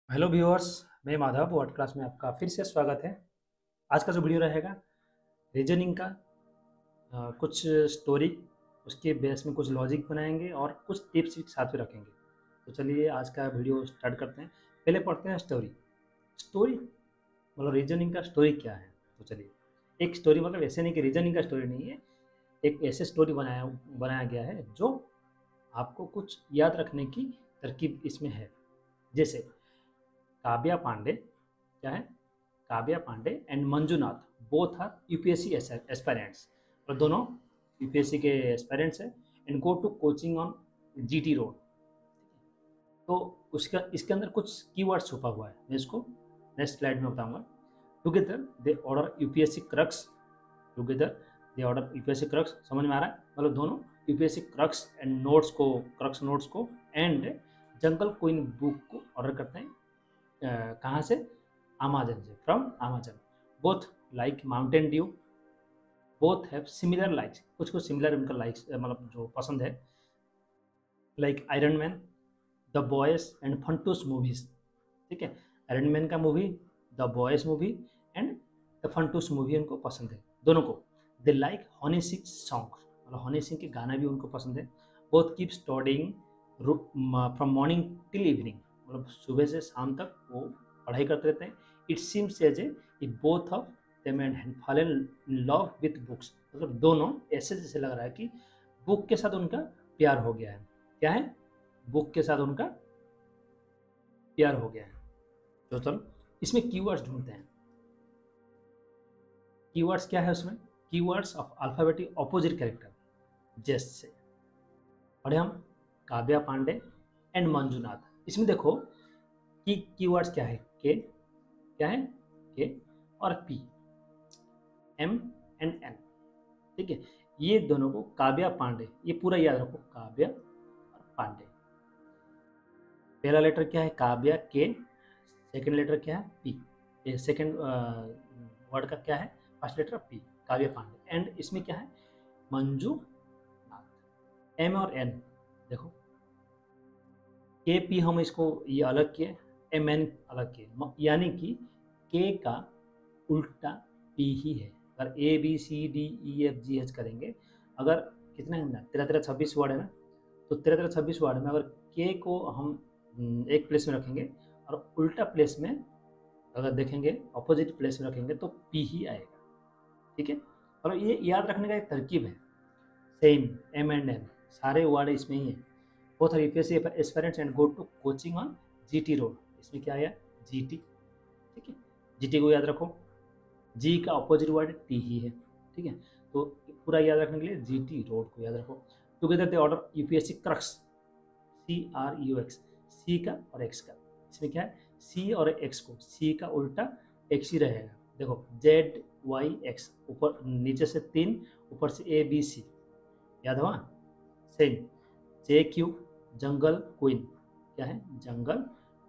Hello viewers, मैं Madhav word class में आपका फिर से स्वागत है। आज का जो वीडियो रहेगा रीजनिंग का कुछ स्टोरी, उसके बेस में कुछ लॉजिक बनाएंगे और कुछ टिप्स भी साथ में रखेंगे। तो चलिए आज का वीडियो स्टार्ट करते हैं। पहले पढ़ते हैं स्टोरी। स्टोरी मतलब रीजनिंग का स्टोरी क्या है। तो चलिए, एक स्टोरी मतलब ऐसे नहीं कि रीजनिंग का स्टोरी नहीं है, एक ऐसे स्टोरी बनाया बनाया गया है जो आपको कुछ याद रखने की तरकीब इसमें है। जैसे काव्या पांडे क्या है, Kavya Pandey and Manjunath both are UPSC aspirants, और दोनों यूपीएससी के एस्पायरेंट्स हैं and go to coaching on GT road. तो उसका इसके अंदर कुछ कीवर्ड्स छुपा हुआ है, मैं इसको नेक्स्ट स्लाइड में बताऊंगा। Together they order UPSC crux, together they order UPSC crux, समझ में आ रहा है? मतलब दोनों यूपीएससी क्रक्स एंड नोट्स को, क्रक्स नोट्स को एंड जंगल क्वीन बुक को ऑर्डर करते हैं। कहाँ से? अमेजन से, from Amazon. Both like Mountain Dew, both have similar likes, कुछ कुछ सिमिलर उनका लाइक्स मतलब जो पसंद है, like Iron Man, the Boys and फंटूस मूवीज। ठीक है, आयरन मैन का movie, the Boys movie and the फंटूस मूवी उनको पसंद है दोनों को। They like Honey Singh song, मतलब हनी सिंह के गाना भी उनको पसंद है। Both keep studying from morning till evening, मतलब सुबह से शाम तक वो पढ़ाई करते रहते हैं। It seems as a both of them and fallen in love with books, मतलब दोनों ऐसे जैसे लग रहा है कि बुक के साथ उनका प्यार हो गया है। क्या है? बुक के साथ उनका प्यार हो गया है। तो चलो इसमें कीवर्ड्स ढूंढते हैं। कीवर्ड्स क्या है उसमें? Keywords of alphabetic opposite character. जैसे पढ़े हम काव्या पांडे एंड मंजुनाथ। इसमें देखो कि कीवर्ड्स क्या है, के क्या है, के और पी, एम एंड एन। ठीक है, ये दोनों को काव्या पांडे, ये पूरा याद रखो, काव्या और पांडे। पहला लेटर क्या है? काव्या के, सेकंड लेटर क्या है? पी। ये सेकंड वर्ड का क्या है? First letter P, Kavya Pandey. And इसमें क्या है? मंजू नाथ। एम और एन देखो, के पी हम इसको ये अलग किए, एम एन अलग किए, यानी कि के का उल्टा पी ही है। अगर A B C D E F G H करेंगे, अगर कितने हैं ना, 13 26 वर्ड है ना, तो 13 26 वर्ड में अगर के को हम एक प्लेस में रखेंगे और उल्टा प्लेस में अगर देखेंगे, अपोजिट प्लेस में रखेंगे, तो पी ही आएगा। ठीक है, और ये याद रखने का एक तरकीब है। सेम एम एंड एन सारे वर्ड इसमें ही है। Both are UPSC aspirants and go to coaching on GT road. इसमें क्या आया? जीटी। ठीक है, जीटी को याद रखो, जी का अपोजिट वर्ड टी ही है। ठीक है, तो पूरा याद रखने के लिए जीटी रोड को याद रखो। Together they order UPSC crux, C R U X, C का और एक्स का। इसमें क्या है? सी और एक्स को, सी का उल्टा एक्स ही रहेगा। देखो जेड वाई एक्स, ऊपर नीचे से 3, ऊपर से ए बी सी, याद हुआ? सेम जे क्यू, जंगल क्वीन। क्या है? जंगल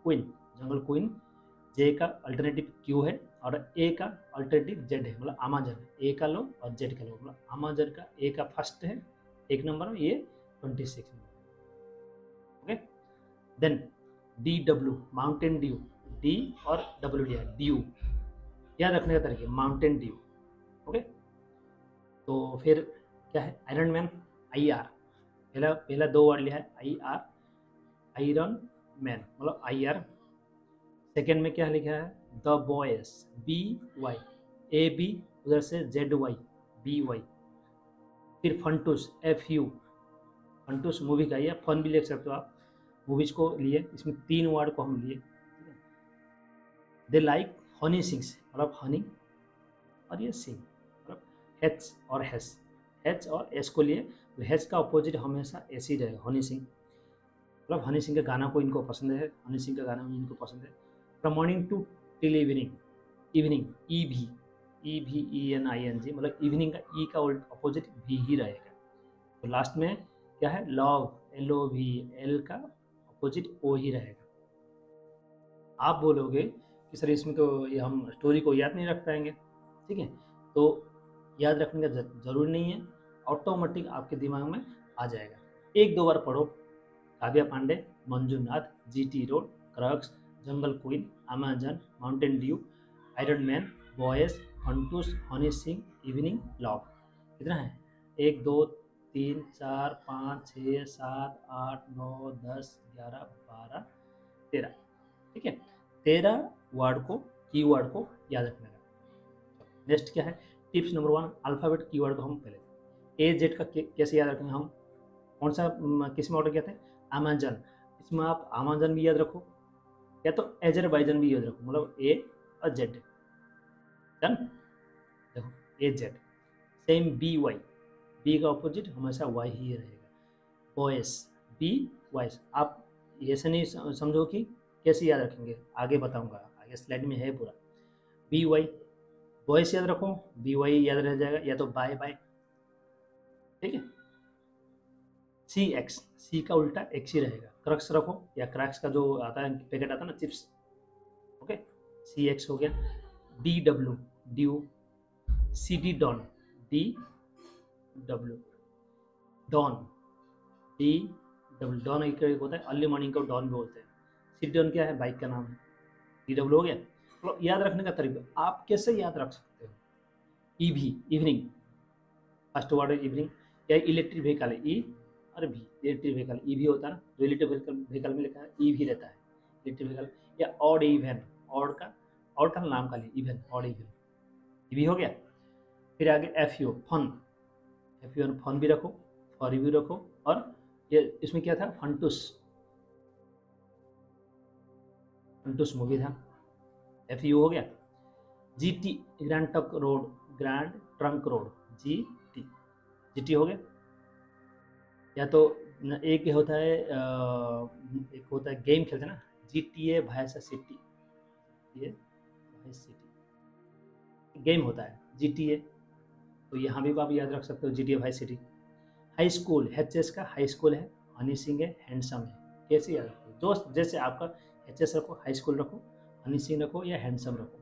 क्वीन, जंगल क्वीन। जे का अल्टरनेटिव क्यू है और ए का अल्टरनेटिव जेड है, मतलब अमेजन। ए का लो और जेड का लो, मतलब अमेजन का ए का फर्स्ट है 1 नंबर में, ये 26 नंबर। Okay, then D W, Mountain Dew. D और डब्ल्यू लिया, ड्यू याद रखने का तरीका, माउंटेन ड्यू। ओके, तो फिर क्या है? Iron man, I R. पहला पहला 2 वर्ड लिया है, आई आर, आयरन मैन मतलब आई आर। सेकेंड में क्या लिखा है? The boys, B Y, A B, उधर से जेड वाई, बी वाई। फिर Funtoosh, F U, Funtoosh movie का, या फन भी लिख सकते हो आप, मूवीज को लिए, इसमें 3 वर्ड को हम लिए। दे लाइक हनी सिंग्स, मतलब हनी और ये सिंग, मतलब हेच और हेस, हेच और एस को लिए, तो हेच का अपोजिट हमेशा एस ही रहेगा, हनी सिंह। मतलब हनी सिंह का गाना को इनको पसंद है, हनी सिंह का गाना भी इनको पसंद है। From morning to till evening, evening E भी, ई भी E N I N G, मतलब इवनिंग का ई का अपोजिट भी ही रहेगा। तो लास्ट में क्या है? Love, L O V, L का अपोजिट ओ ही रहेगा। आप बोलोगे कि सर इसमें तो ये हम स्टोरी को याद नहीं रख पाएंगे। ठीक है, तो याद रखने का जरूरी नहीं है, ऑटोमेटिक आपके दिमाग में आ जाएगा। 1 2 बार पढ़ो, Kavya Pandey, Manjunath, GT road, crux, jungle queen, Amazon, Mountain Dew, Iron Man, boys, फंटूस, हनी सिंह, इवनिंग, लव। कितना है? 1 2 3 4 5 6 7 8 9 10 11 12 13। ठीक है, 13 वर्ड को, की वर्ड को याद रखने का। नेक्स्ट क्या है? टिप्स नंबर 1, अल्फ़ाबेट की वर्ड को हम पहले ए जेड का कैसे याद रखेंगे हम? कौन सा किस में ऑर्डर किया था? अमेजन। इसमें आप अमेजन भी याद रखो या तो एजरबैजान भी याद रखो, मतलब ए और जेड। डन। देखो A Z. Same B Y, B का ऑपोजिट हमेशा वाई ही रहेगा। Voice, B voice. आप ऐसे नहीं समझो कि कैसे याद रखेंगे, आगे बताऊंगा, आगे स्लाइड में है पूरा। बी वाई, वॉइस याद रखो, बी वाई याद रह जाएगा, या तो बाय बाय। ठीक है। सी एक्स, सी का उल्टा एक्स ही रहेगा। क्रक्स रखो, या क्रैक्स का जो आता है पैकेट आता है ना, चिप्स। ओके, सी एक्स हो गया। D W, dew. C D dawn, D W dawn, D W. Dawn एक होता है अर्ली मॉर्निंग को डॉन भी बोलते हैं। सी डॉन क्या है? बाइक का नाम है। डी डब्ल्यू हो गया। तो याद रखने का तरीका आप कैसे याद रख सकते हो? ईवी, इवनिंग, फर्स्ट वर्ड है इवनिंग। या इलेक्ट्रिक व्हीकल है, ई और भी। इलेक्ट्रिक व्हीकल ईवी होता है ना, तो इलेक्ट्रिक व्हीकल में लिखा है ईवी रहता है, इलेक्ट्रिक व्हीकल। या ऑड इवन, ऑड का नाम खाली, इवन, ऑड इवन, ईवी हो गया। फिर आगे F U, fun, F U fun भी रखो, फॉर भी रखो। और ये इसमें क्या था? फंटूस, फंटूस मूवी था। एफ यू हो गया। G T, grand trunk road, grand trunk road, G T, G T हो गया। या तो एक होता है एक होता है गेम खेलते हैं ना, G T A vice city, ये वाइस सिटी गेम होता है जी टी ए। तो यहाँ भी आप याद रख सकते हो, G T A vice city. High school, H S का हाई स्कूल है, हनी सिंह है, हैंडसम है। कैसे याद रखो? दोस्त जैसे आपका एच एस रखो, हाई स्कूल रखो, हनी सिंह रखो, या हैंडसम रखो।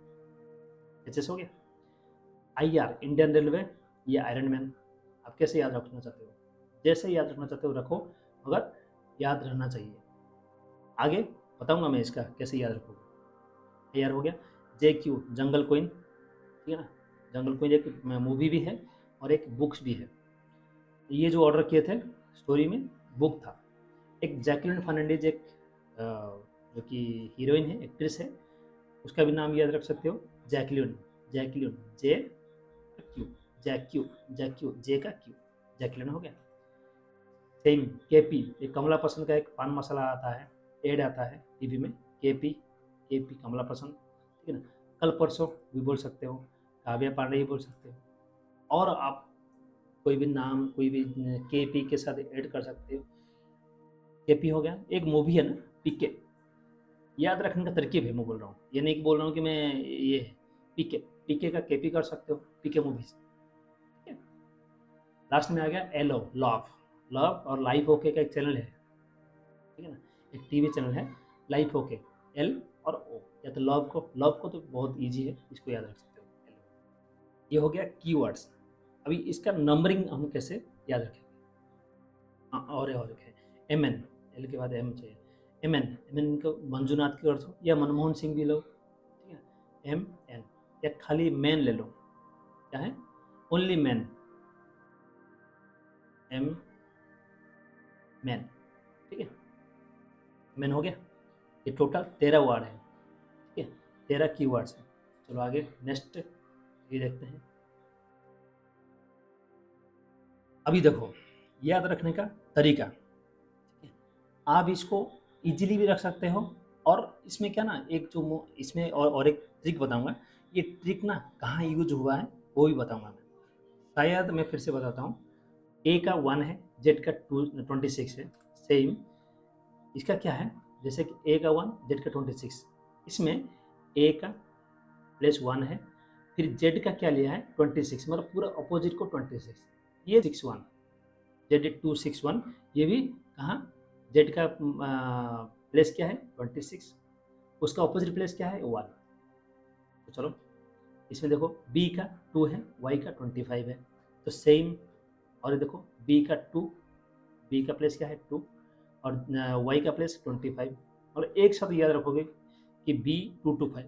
एच एस हो गया। आई आर, इंडियन रेलवे, या आयरन मैन। आप कैसे याद रखना चाहते हो? जैसे याद रखना चाहते हो रखो, मगर याद रहना चाहिए। आगे बताऊंगा मैं इसका कैसे याद रखोगे। आई आर हो गया। जे क्यू, जंगल क्वीन। ठीक है ना, जंगल क्वीन एक मूवी भी है और एक बुक्स भी है। ये जो ऑर्डर किए थे स्टोरी में बुक था। एक जैकलिन फर्नांडीज, एक जो कि हीरोइन है, एक्ट्रेस है, उसका भी नाम याद रख सकते हो, जैकलिन। जैकलिन, जे क्यू, जैक्यू, जैक्यू, जे का क्यू, जैकलिन हो गया। सेम केपी, एक कमला पसंद का एक पान मसाला आता है, एड आता है टीवी में, केपी, केपी कमला पसंद। ठीक है ना। कल परसों भी बोल सकते हो, काव्या पांडे भी बोल सकते हो, और आप कोई भी नाम, कोई भी केपी के साथ ऐड कर सकते हो। केपी हो गया। एक मूवी है ना, पीके, याद रखने का तरकीब है, मैं बोल रहा हूँ, ये नहीं कि बोल रहा हूँ कि मैं ये पीके, पीके का केपी कर सकते हो, पीके मूवीज। ठीक है। लास्ट में आ गया एलो, लव। लव और लाइफ ओके का एक चैनल है, ठीक है ना, एक टीवी चैनल है लाइफ ओके, एल और ओ। या तो लव को तो बहुत इजी है, इसको याद रख सकते हो, LO। ये हो गया कीवर्ड्स। अभी इसका नंबरिंग हम कैसे याद रखेंगे? और रखें एम एन, एल के बाद एम चाहिए। एम एन को मंजूनाथ के अर्थ हो, या मनमोहन सिंह भी लो। ठीक है, एम एन। या खाली मैन ले लो, क्या है? Only man, M man. ठीक है, मैन हो गया। ये टोटल 13 वर्ड है। ठीक है, 13 कीवर्ड्स है। चलो आगे नेक्स्ट ये देखते हैं। अभी देखो याद रखने का तरीका, ठीक है, आप इसको इजीली भी रख सकते हो। और इसमें क्या ना, एक जो इसमें और एक ट्रिक बताऊंगा। ये ट्रिक ना कहाँ यूज हुआ है वो भी बताऊंगा मैं, शायद मैं फिर से बताता हूँ। ए का 1 है, जेड का 26 है। सेम इसका क्या है, जैसे कि ए का 1, जेड का 26, इसमें ए का प्लस 1 है, फिर जेड का क्या लिया है 26, मतलब पूरा अपोजिट को 26, ये 61, जेड 261। ये भी कहाँ, जेड का प्लेस क्या है 26, उसका अपोजिट प्लेस क्या है 1। तो चलो इसमें देखो बी का 2 है, वाई का 25 है, तो सेम। और ये देखो बी का 2, बी का प्लेस क्या है 2, और वाई का प्लेस 25। और एक साथ याद रखोगे कि B225,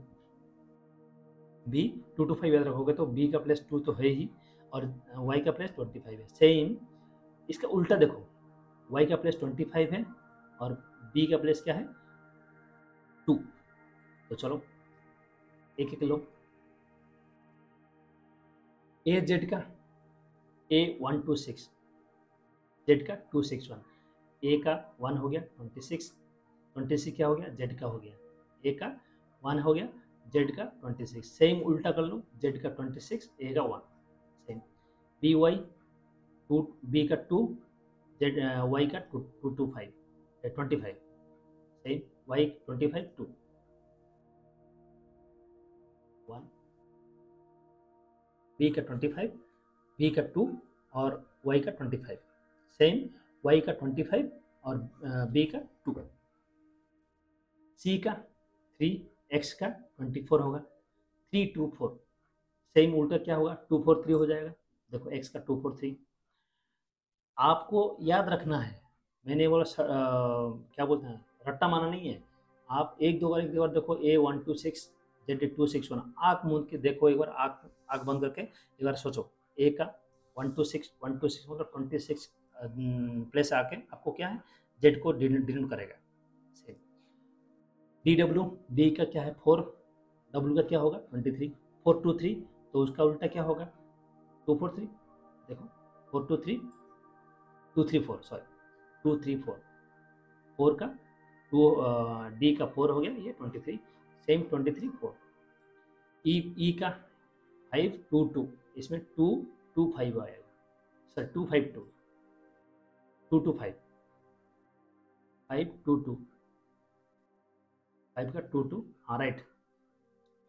B225 याद रखोगे तो B का प्लेस 2 तो है ही और Y का प्लेस 25 है। सेम इसका उल्टा देखो, Y का प्लेस 25 है और B का प्लेस क्या है 2। तो चलो एक एक लो। ए जेड का A126, जेड का 261, ए का 1 हो गया 26, 26 क्या हो गया जेड का हो गया, ए का 1 हो गया जेड का 26। सेम उल्टा कर लो, जेड का 26 ए का 1। सेम बी वाई 2, बी का 2 जेड वाई का 225 25। सेम वाई 25 2 1, बी का 25, बी का 2 और वाई का 25। सेम वाई का 25 और बी का 2। सी का 3, एक्स का 24 होगा 3 2 4। सेम उल्टा क्या होगा 2 4 3 हो जाएगा। देखो एक्स का 2 4 3। आपको याद रखना है, मैंने बोला क्या बोलते हैं रट्टा माना नहीं है। आप एक दो बार देखो A126 Z261, आँख मूंद के देखो एक बार, आँख बंद करके एक बार सोचो। ए का 126 मतलब 26 प्लेस आके आपको क्या है जेड को डिनोट करेगा। DW, डी का क्या है 4, डब्ल्यू का क्या होगा 23, 4 2 3, तो उसका उल्टा क्या होगा 2 4 3। देखो 4 2 3 2 3 4, सॉरी 2 3 4, 4 का 2 डी का 4 हो गया ये 23। सेम 23 4। ई का 5 2 2, इसमें 2 2 5 आएगा, सर 2 5 2 2 2 5 5 2 2 5 का 2 2, हाँ राइट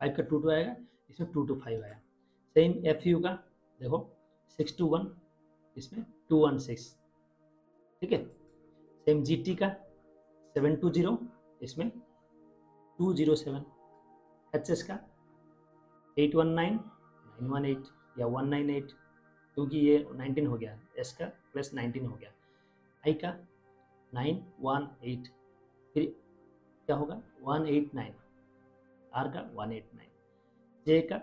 5 का 2 2 आएगा, इसमें 2 2 5 आया। सेम एफ यू का देखो 6 2 1, इसमें 2 1 6, ठीक है। सेम जी टी का 7 2 0, इसमें 2 0 7। एच एस का 8 1 9 9 1 8 या 1 9 8, क्योंकि ये 19 हो गया, एस का प्लस 19 हो गया। आई का 9 1 8, फिर क्या होगा 1 8 9, आर का 1 8 9, जे का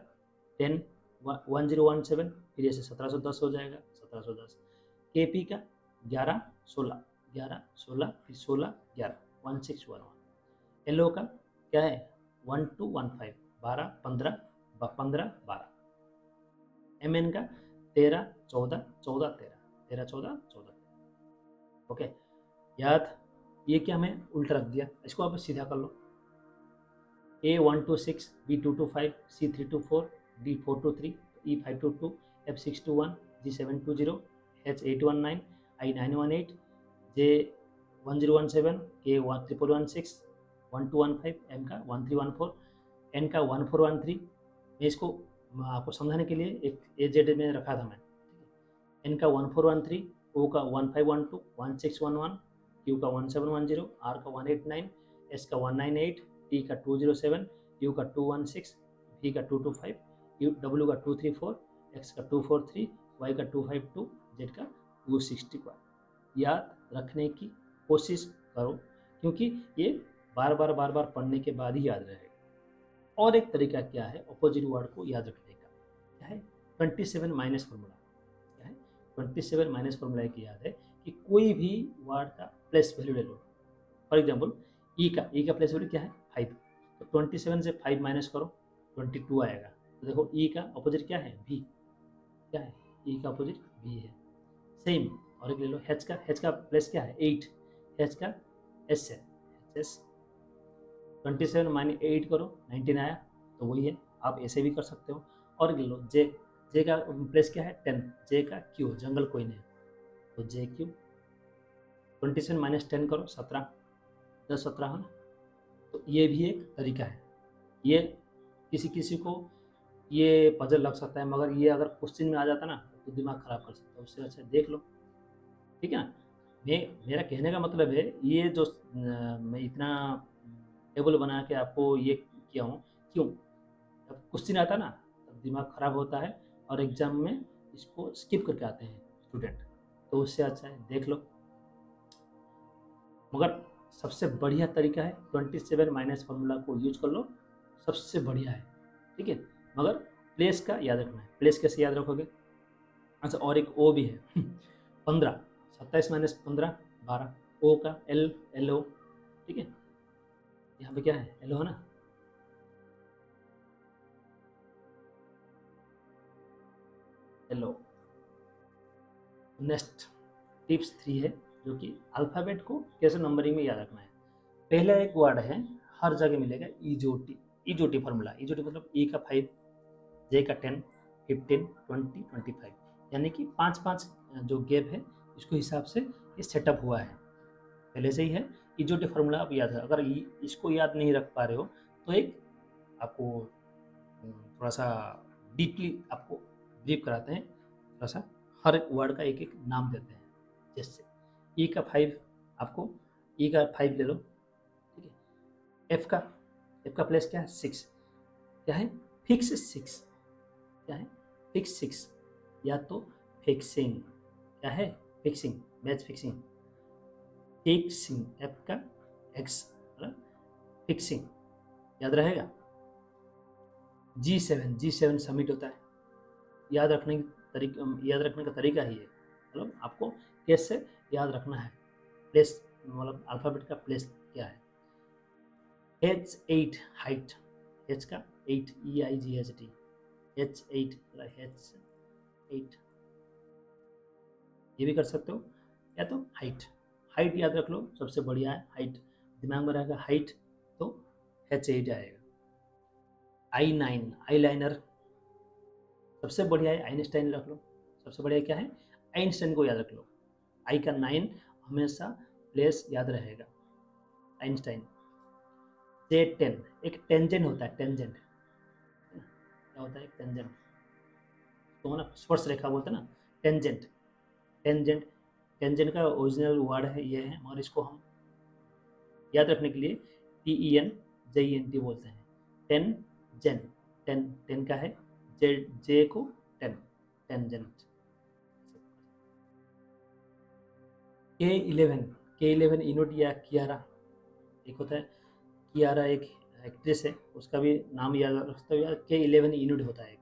10 1 0 1 7, फिर ऐसे 1710 हो जाएगा 1710। के पी का 11 16 11 16, फिर 16 11 1 6 1 1। एल ओ का क्या है 1 2 1 5 12 15 15 12। एम एन का 13 14 14 13 13 14 14। ओके याद, ये क्या हमें उल्टा रख दिया, इसको आप सीधा कर लो। A126, B225, C324, D423, E522, F621, G720, H819, I918, J1017, K1116, 1215, M का 1314, N का 1413। मैं इसको आपको समझाने के लिए एक AZ में रखा था मैं। N का 1413, O का 1512, 1611, Q का 1710, R का 189, S का 198, T का 207, U का 216, V का 225, W का 234, X का 243, Y का 252, Z का 261। याद रखने की कोशिश करो, क्योंकि ये बार बार पढ़ने के बाद ही याद रहेगा। और एक तरीका क्या है अपोजिट वर्ड को याद रखने का, क्या है 27 माइनस फॉर्मूला। क्या है 27 माइनस फॉर्मूला की याद है कि कोई भी वर्ड का प्लेस वैल्यू ले लो। फॉर एग्जाम्पल ई का प्लेस वैल्यू क्या है 5, तो 27 से 5 माइनस करो 22 आएगा। तो देखो ई का अपोजिट क्या है भी, क्या है ई का अपोजिट भी है। सेम और एक ले लो एच का प्लेस क्या है 8, एच का एस है एस। 27 माइनस 8 करो 19 आया, तो वही है, आप ऐसे भी कर सकते हो। और ले लो जे का प्लेस क्या है 10, जे का क्यू जंगल कोई नहीं, तो जे क्यू। 27 माइनस 10 करो 17, 10 17 है ना। तो ये भी एक तरीका है। ये किसी को ये पजल लग सकता है, मगर ये अगर क्वेश्चन में आ जाता ना तो दिमाग खराब कर सकता है, उससे अच्छा देख लो, ठीक है ना। मेरा कहने का मतलब है ये जो मैं इतना टेबल बना के आपको ये किया हूँ, क्यों जब क्वेश्चन आता ना तब दिमाग खराब होता है और एग्जाम में इसको स्किप करके आते हैं स्टूडेंट, तो उससे अच्छा है देख लो। मगर सबसे बढ़िया तरीका है 27 माइनस फार्मूला को यूज कर लो, सबसे बढ़िया है, ठीक है। मगर प्लेस का याद रखना है। प्लेस कैसे याद रखोगे? अच्छा, और एक ओ भी है 15, 27 माइनस 15 12, ओ का एल ओ, ठीक है। यहाँ पे क्या है? एल ओ है ना, एल ओ। नेक्स्ट टिप्स 3 है, जो कि अल्फ़ाबेट को कैसे नंबरिंग में याद रखना है। पहला एक वर्ड है, हर जगह मिलेगा, इजोटी। इजोटी फार्मूला, इजोटी मतलब ई का 5, जे का 10, 15, 20, 25, यानी कि 5-5 जो गैप है, इसको हिसाब से ये सेटअप हुआ है, पहले से ही है। इजोटी फार्मूला आप याद है, अगर इसको याद नहीं रख पा रहे हो तो एक आपको थोड़ा सा डीपली आपको ब्रीफ कराते हैं, थोड़ा सा हर एक वर्ड का एक एक नाम देते हैं। जैसे ई का 5, आपको ई का 5 ले लो, ठीक है। एफ का प्लेस क्या है? 6, क्या है? फिक्स 6, क्या है? फिक्स 6, या तो फिक्सिंग, क्या है? Fixing, match fixing, fixing, F का एक्स मतलब फिक्सिंग, याद रहेगा। G7 सबमिट होता है, याद रखने की याद रखने का तरीका ही है, मतलब आपको कैसे याद रखना है। प्लेस मतलब अल्फ़ाबेट का प्लेस क्या है। H8 हाइट, H का 8, EIGHT, H8 H8, ये भी कर सकते हो, या तो हाइट। हाइट याद रख लो, सबसे बढ़िया है हाइट, दिमाग में रहेगा हाइट तो H8 आएगा। I9 आई लाइनर, सबसे बढ़िया है आइंस्टाइन रख लो, सबसे बढ़िया क्या है? आइंस्टाइन को याद रख लो। आई का 9 हमेशा प्लेस याद रहेगा, आइंस्टाइन। J10 एक टेंजेंट होता है, टेंजेंट क्या होता है? एक टेंजेंट तो ना स्पर्श रेखा बोलते हैं ना, टेंजेंट। टेंजेंट टेंजेंट का ओरिजिनल वर्ड है ये है, और इसको हम याद रखने के लिए TEN बोलते हैं। टेन जेन, टेन टेन का है, जे को टेन, टेंजेंट। K11 इनोट या कियारा, एक होता है कियारा, एक एक्ट्रेस है, उसका भी नाम याद रख सकते हो, या K11 इनोट होता है एक,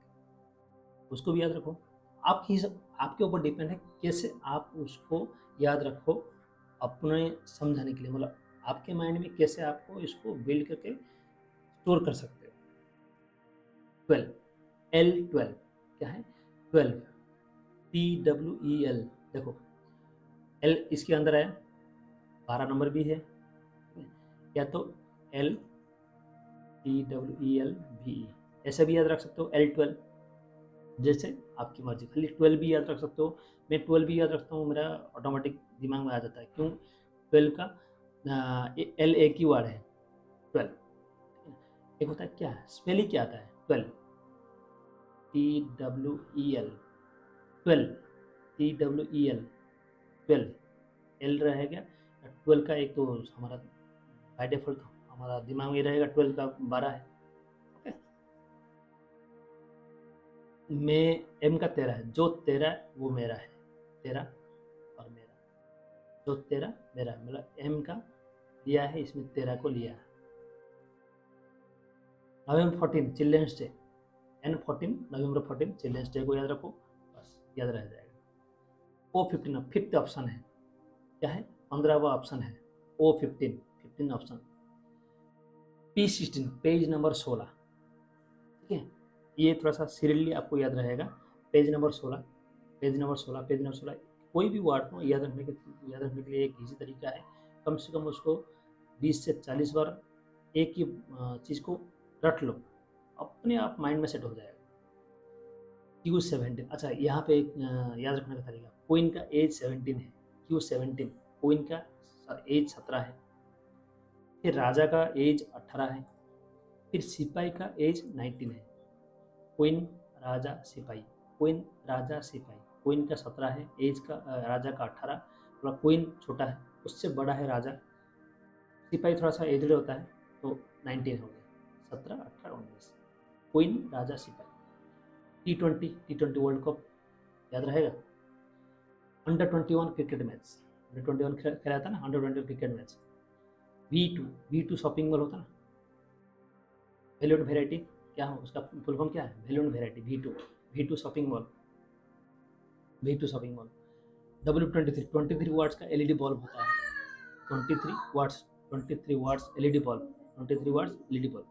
उसको भी याद रखो। आपके ऊपर डिपेंड है कैसे आप उसको याद रखो, अपने समझाने के लिए, मतलब आपके माइंड में कैसे आपको इसको बिल्ड करके स्टोर कर सकते हो। 12 L12 क्या है? 12 TWEL, देखो L इसके अंदर है, 12 नंबर भी है, या तो LTWELVE ऐसे भी याद रख सकते हो, L12, जैसे आपकी मर्जी, खाली 12 भी याद रख सकते हो। मैं 12 भी याद रखता हूँ, मेरा ऑटोमेटिक दिमाग में आ जाता है, क्यों? 12 का L एक ही वर्ड है, 12। एक होता है क्या, स्पेलिंग क्या आता है? 12 TWEL, 12 TWEL, 12 L रहेगा। 12 का एक तो हमारा बाय डिफॉल्ट हमारा दिमाग में रहेगा, 12 का 12 है, ओके। मैं M का 13 है, जो 13 है वो मेरा है, 13 और मेरा, जो 13 मेरा है, मतलब M का लिया है, इसमें 13 को लिया है। नवंबर 14 चिल्ड्रंस डे, N14 नवंबर 14 चिल्ड्रंस डे को याद रखो, बस याद रह जाएगा। O15 फिफ्थ ऑप्शन है, क्या है? 15वां ऑप्शन है, O15 15 option. P16 page number 16, ठीक है। ये थोड़ा सा सीरियसली आपको याद रहेगा, page number 16, page number 16, page number 16। कोई भी वर्ड को याद रखने के लिए एक इजी तरीका है, कम से कम उसको 20 से 40 बार एक ही चीज़ को रट लो, अपने आप माइंड में सेट हो जाएगा। Q17, अच्छा यहाँ पे एक याद रखने का तरीका, क्वीन का एज 17 है, Q17 क्वीन का एज 17 है, फिर राजा का एज 18 है, फिर सिपाही का एज 19 है। क्वीन राजा सिपाही, क्वीन राजा सिपाही, क्वीन का 17 है, एज का राजा का 18, मतलब क्वीन छोटा है, उससे बड़ा है राजा, सिपाही थोड़ा सा एजड होता है, तो 19 हो गया, 17 18 19, क्वीन राजा सिपाही। T20 वर्ल्ड कप याद रहेगा। अंडर 21 क्रिकेट मैच, अंडर 21 खेला था ना, under 21 cricket match, V2 shopping mall होता है ना, वैल्यू एंड वेराइटी, क्या हो उसका फुल फॉर्म क्या है, value and variety, V2 shopping mall, V2 shopping mall. W23 23 watts का एलईडी बल्ब होता है, 23 watts LED bulb, 23 watts LED bulb.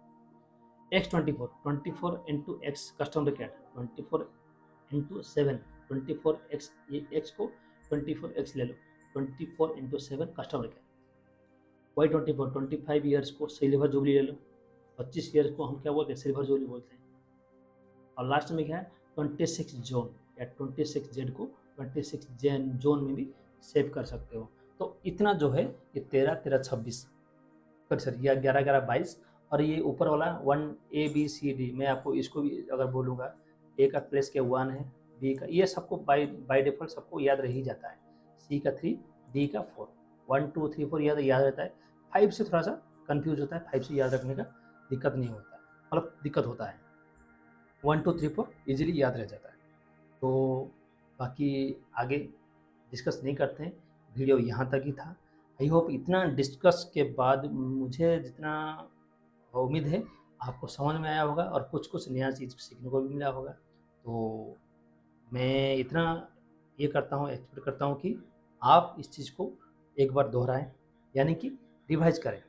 X24 24 into X custom रिकेट, 24 इंटू 7, 24x, ये x को 24x ले लो, 24 इंटू 7 कस्टम रिकेट। Y24 25 ईयर्स को सिल्वर जुबली ले लो, 25 ईयर्स को हम क्या बोलते हैं, सिल्वर जुबली बोलते हैं। और लास्ट में क्या है, 26 जोन या 26Z को 26 जोन में भी सेव कर सकते हो। तो इतना जो है ये 13 13 26 सर या 11 11 22, और ये ऊपर वाला 1ABCD, मैं आपको इसको भी अगर बोलूँगा, ए का प्लेस के 1 है, बी का, ये सबको बाय डिफॉल्ट सबको याद रह ही जाता है, सी का 3, डी का 4, 1 2 3 4 याद रहता है। 5 से थोड़ा सा कंफ्यूज होता है, 5 से याद रखने का दिक्कत नहीं होता है, मतलब दिक्कत होता है, 1 2 3 4 इजीली याद रह जाता है। तो बाकी आगे डिस्कस नहीं करते हैं, वीडियो यहाँ तक ही था। आई होप इतना डिस्कस के बाद मुझे जितना उम्मीद है आपको समझ में आया होगा और कुछ कुछ नया चीज़ सीखने को भी मिला होगा। तो मैं इतना ये करता हूँ, एक्सपेक्ट करता हूँ कि आप इस चीज़ को एक बार दोहराएं, यानी कि रिवाइज करें।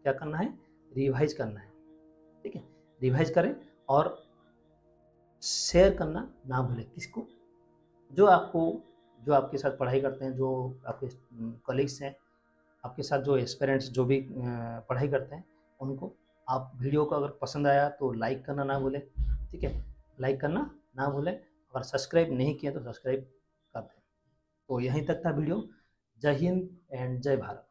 क्या करना है, रिवाइज करना है, ठीक है, रिवाइज करें और शेयर करना ना भूलें। किसको, जो आपके साथ पढ़ाई करते हैं, जो आपके कलीग्स हैं, आपके साथ जो एस्पिरेंट्स जो भी पढ़ाई करते हैं, उनको आप वीडियो को अगर पसंद आया तो लाइक करना ना भूलें, ठीक है, लाइक करना ना भूलें। अगर सब्सक्राइब नहीं किया तो सब्सक्राइब कर दें। तो यहीं तक था वीडियो। जय हिंद एंड जय भारत।